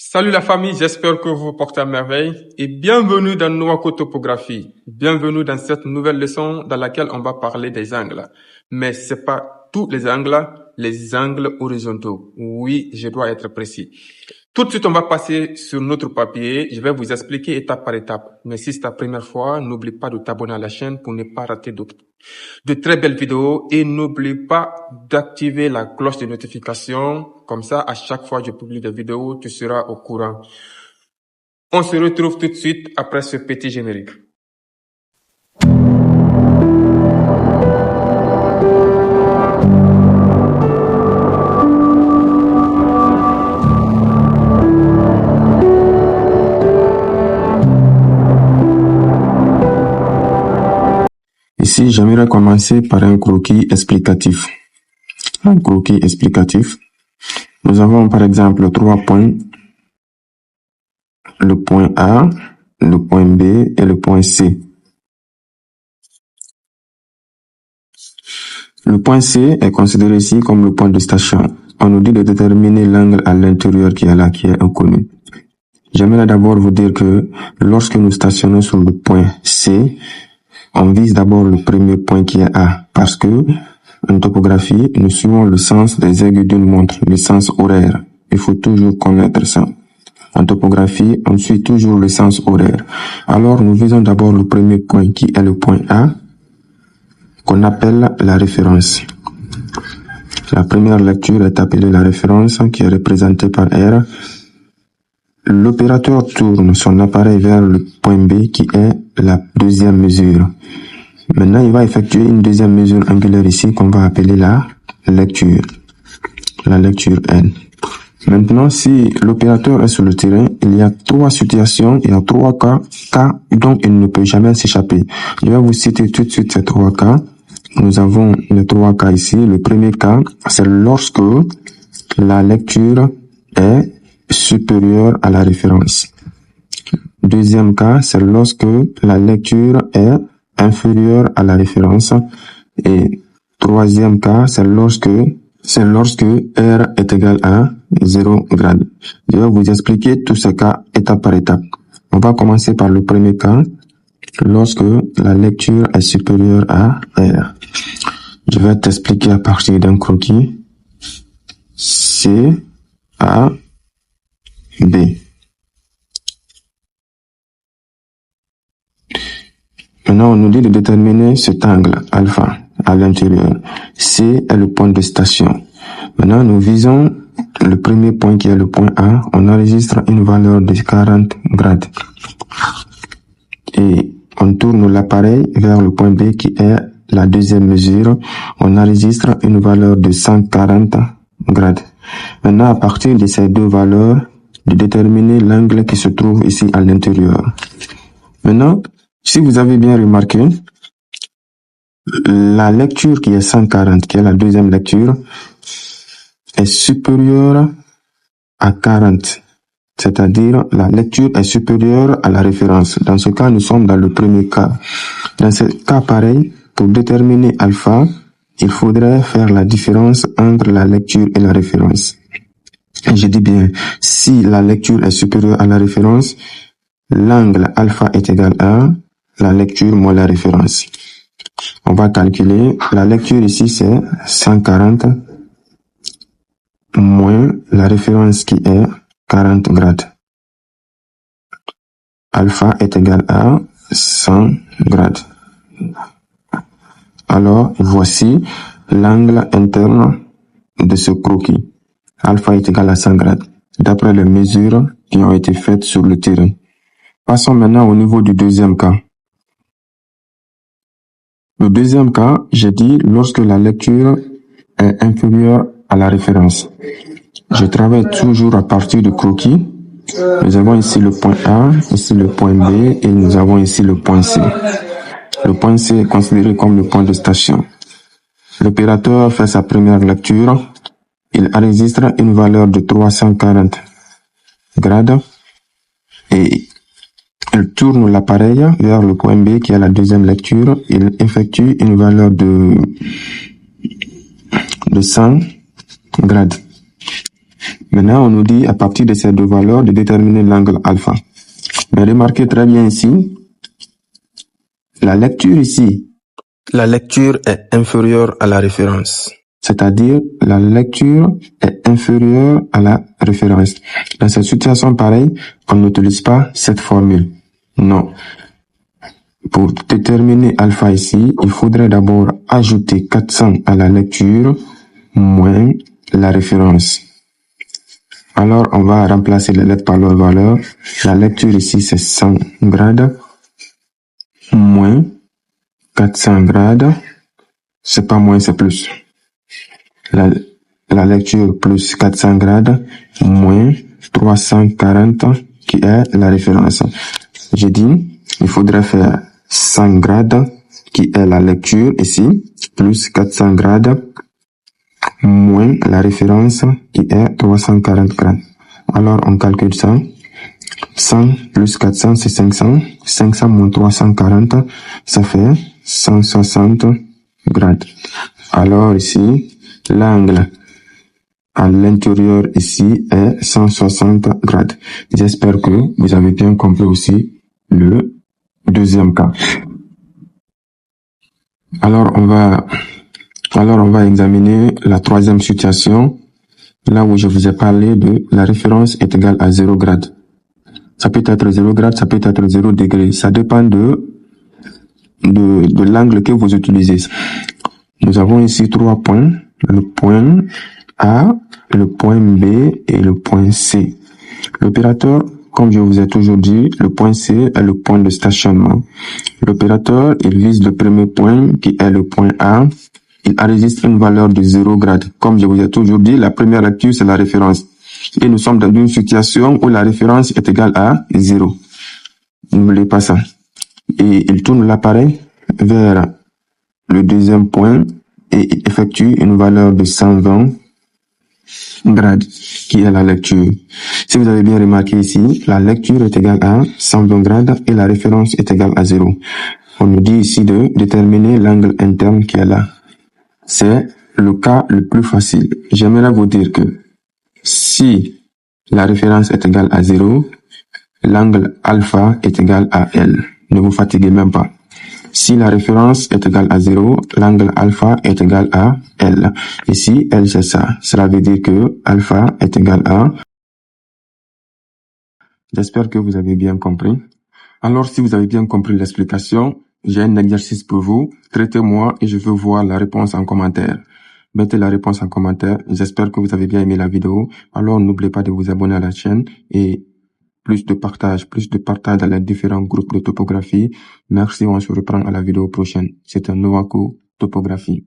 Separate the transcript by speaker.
Speaker 1: Salut la famille, j'espère que vous vous portez à merveille et bienvenue dans Noako Topographie. Bienvenue dans cette nouvelle leçon dans laquelle on va parler des angles. Mais c'est pas tous les angles horizontaux. Oui, je dois être précis. Tout de suite, on va passer sur notre papier. Je vais vous expliquer étape par étape. Mais si c'est ta première fois, n'oublie pas de t'abonner à la chaîne pour ne pas rater de très belles vidéos et n'oublie pas d'activer la cloche de notification. Comme ça, à chaque fois que je publie des vidéos, tu seras au courant. On se retrouve tout de suite après ce petit générique.
Speaker 2: Ici, j'aimerais commencer par un croquis explicatif. Un croquis explicatif. Nous avons par exemple 3 points. Le point A, le point B et le point C. Le point C est considéré ici comme le point de station. On nous dit de déterminer l'angle à l'intérieur qui est là, qui est inconnu. J'aimerais d'abord vous dire que lorsque nous stationnons sur le point C, on vise d'abord le premier point qui est A, parce que en topographie, nous suivons le sens des aiguilles d'une montre, le sens horaire. Il faut toujours connaître ça. En topographie, on suit toujours le sens horaire. Alors, nous visons d'abord le premier point qui est le point A, qu'on appelle la référence. La première lecture est appelée la référence, qui est représentée par R. L'opérateur tourne son appareil vers le point B, qui est la deuxième mesure. Maintenant, il va effectuer une deuxième mesure angulaire ici, qu'on va appeler la lecture N. Maintenant, si l'opérateur est sur le terrain, il y a 3 situations, il y a 3 cas dont il ne peut jamais s'échapper. Je vais vous citer tout de suite ces 3 cas. Nous avons les 3 cas ici. Le premier cas, c'est lorsque la lecture est supérieure à la référence. Deuxième cas, c'est lorsque la lecture est inférieure à la référence. Et troisième cas, c'est lorsque R est égal à 0 grade. Je vais vous expliquer tous ces cas étape par étape. On va commencer par le premier cas, lorsque la lecture est supérieure à R. Je vais t'expliquer à partir d'un croquis. C, A, B. Maintenant, on nous dit de déterminer cet angle alpha à l'intérieur. C est le point de station. Maintenant, nous visons le premier point qui est le point A. On enregistre une valeur de 40 grades. Et on tourne l'appareil vers le point B qui est la deuxième mesure. On enregistre une valeur de 140 grades. Maintenant, à partir de ces deux valeurs, de déterminer l'angle qui se trouve ici à l'intérieur. Maintenant, si vous avez bien remarqué, la lecture qui est 140, qui est la deuxième lecture, est supérieure à 40. C'est-à-dire, la lecture est supérieure à la référence. Dans ce cas, nous sommes dans le premier cas. Dans ce cas pareil, pour déterminer alpha, il faudrait faire la différence entre la lecture et la référence. Et je dis bien, si la lecture est supérieure à la référence, l'angle alpha est égal à la lecture moins la référence. On va calculer. La lecture ici, c'est 140 moins la référence qui est 40 grades. Alpha est égal à 100 grades. Alors, voici l'angle interne de ce croquis. Alpha est égal à 100 grades, d'après les mesures qui ont été faites sur le terrain. Passons maintenant au niveau du deuxième cas. Le deuxième cas, j'ai dit lorsque la lecture est inférieure à la référence. Je travaille toujours à partir du croquis. Nous avons ici le point A, ici le point B et nous avons ici le point C. Le point C est considéré comme le point de station. L'opérateur fait sa première lecture. Il enregistre une valeur de 340 grades et il tourne l'appareil vers le point B qui est la deuxième lecture. Il effectue une valeur de 100 grades. Maintenant, on nous dit à partir de ces deux valeurs de déterminer l'angle alpha. Mais remarquez très bien ici, la lecture ici, la lecture est inférieure à la référence. C'est-à-dire, la lecture est inférieure à la référence. Dans cette situation pareille, on n'utilise pas cette formule. Non. Pour déterminer alpha ici, il faudrait d'abord ajouter 400 à la lecture moins la référence. Alors, on va remplacer les lettres par leur valeur. La lecture ici, c'est 100 grades moins 400 grades. C'est pas moins, c'est plus. La lecture plus 400 grades moins 340 qui est la référence. J'ai dit, il faudrait faire 100 grades qui est la lecture ici, plus 400 grades moins la référence qui est 340 grades. Alors, on calcule ça. 100 plus 400, c'est 500. 500 moins 340, ça fait 160 grades. Alors ici, l'angle à l'intérieur ici est 160 grades. J'espère que vous avez bien compris aussi le deuxième cas. Alors on va examiner la troisième situation, là où je vous ai parlé de la référence est égale à 0 grade. Ça peut être 0 grade, ça peut être 0 degré. Ça dépend de l'angle que vous utilisez. Nous avons ici 3 points, le point A, le point B et le point C. L'opérateur, comme je vous ai toujours dit, le point C est le point de stationnement. L'opérateur, il vise le premier point qui est le point A. Il enregistre une valeur de 0 grade. Comme je vous ai toujours dit, la première lecture, c'est la référence. Et nous sommes dans une situation où la référence est égale à 0. N'oubliez pas ça. Et il tourne l'appareil vers le deuxième point et effectue une valeur de 120 grades qui est la lecture. Si vous avez bien remarqué ici, la lecture est égale à 120 grades et la référence est égale à 0. On nous dit ici de déterminer l'angle interne qui est là. C'est le cas le plus facile. J'aimerais vous dire que si la référence est égale à 0, l'angle alpha est égal à L. Ne vous fatiguez même pas. Si la référence est égale à 0, l'angle alpha est égal à L. Ici, L c'est ça. Cela veut dire que alpha est égal à... J'espère que vous avez bien compris. Alors, si vous avez bien compris l'explication, j'ai un exercice pour vous. Traitez-moi et je veux voir la réponse en commentaire. Mettez la réponse en commentaire. J'espère que vous avez bien aimé la vidéo. Alors, n'oubliez pas de vous abonner à la chaîne et plus de partage dans les différents groupes de topographie. Merci, on se reprend à la vidéo prochaine. C'était Nowaco Topographie.